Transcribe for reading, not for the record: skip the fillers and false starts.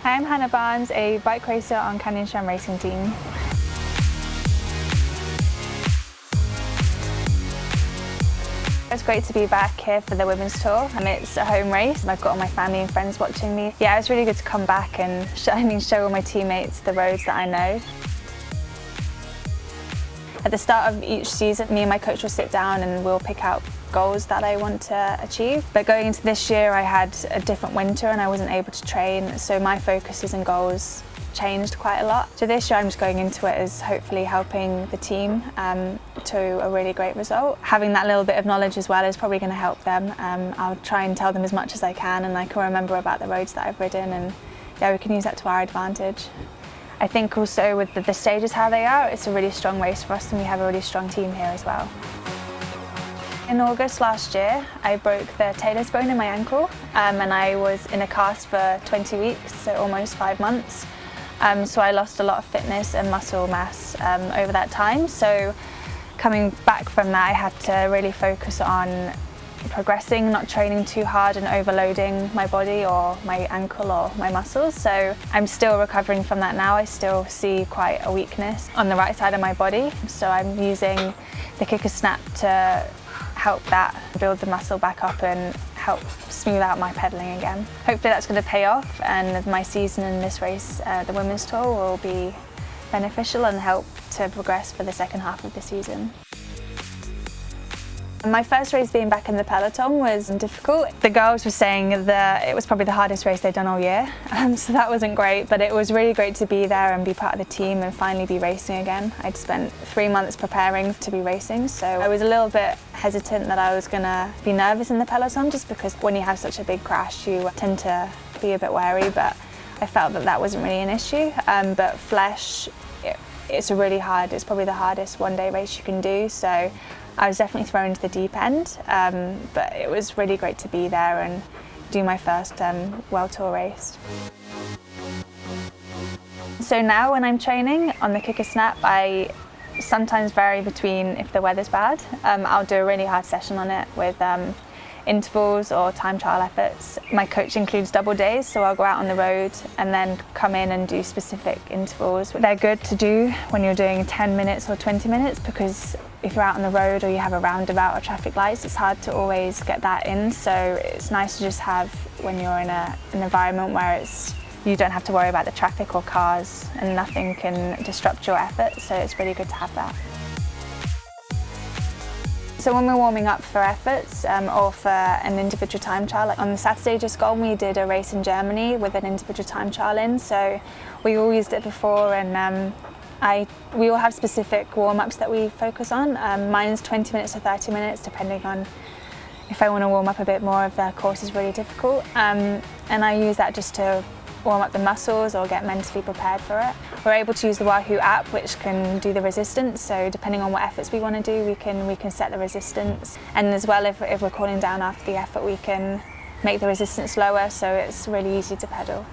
Hi, I'm Hannah Barnes, a bike racer on SRAM Racing team. It's great to be back here for the women's tour, and it's a home race and I've got all my family and friends watching me. Yeah, it's really good to come back and show all my teammates the roads that I know. At the start of each season, me and my coach will sit down and we'll pick out goals that I want to achieve. But going into this year, I had a different winter and I wasn't able to train, so my focuses and goals changed quite a lot. So this year I'm just going into it as hopefully helping the team to a really great result. Having that little bit of knowledge as well is probably going to help them. I'll try and tell them as much as I can, and I can remember about the roads that I've ridden, and yeah, we can use that to our advantage. I think also with the stages how they are, it's a really strong race for us and we have a really strong team here as well. In August last year, I broke the talus bone in my ankle and I was in a cast for 20 weeks, so almost 5 months. So I lost a lot of fitness and muscle mass over that time. So coming back from that, I had to really focus on progressing, not training too hard and overloading my body or my ankle or my muscles. So I'm still recovering from that now. I still see quite a weakness on the right side of my body. So I'm using the kicker snap to help that build the muscle back up and help smooth out my pedaling again. Hopefully that's going to pay off and my season in this race, the women's tour, will be beneficial and help to progress for the second half of the season. My first race being back in the peloton was difficult. The girls were saying that it was probably the hardest race they'd done all year, so that wasn't great, but it was really great to be there and be part of the team and finally be racing again. I'd spent 3 months preparing to be racing, so I was a little bit hesitant that I was going to be nervous in the peloton, just because when you have such a big crash you tend to be a bit wary, but I felt that that wasn't really an issue. But Flesh, it's probably the hardest one-day race you can do, so I was definitely thrown into the deep end, but it was really great to be there and do my first World Tour race. So now when I'm training on the kicker snap, I sometimes vary between, if the weather's bad, I'll do a really hard session on it with intervals or time trial efforts. My coach includes double days, so I'll go out on the road and then come in and do specific intervals. They're good to do when you're doing 10 minutes or 20 minutes, because if you're out on the road or you have a roundabout or traffic lights, it's hard to always get that in, so it's nice to just have when you're in an environment where you don't have to worry about the traffic or cars and nothing can disrupt your effort, so it's really good to have that. So when we're warming up for efforts or for an individual time trial, like on the Saturday just gone, we did a race in Germany with an individual time trial in, so we all used it before, and we all have specific warm-ups that we focus on. Mine's 20 minutes to 30 minutes, depending on if I want to warm up a bit more if the course is really difficult. And I use that just to warm up the muscles or get mentally prepared for it. We're able to use the Wahoo app, which can do the resistance, so depending on what efforts we want to do, we can set the resistance. And as well, if we're cooling down after the effort, we can make the resistance lower, so it's really easy to pedal.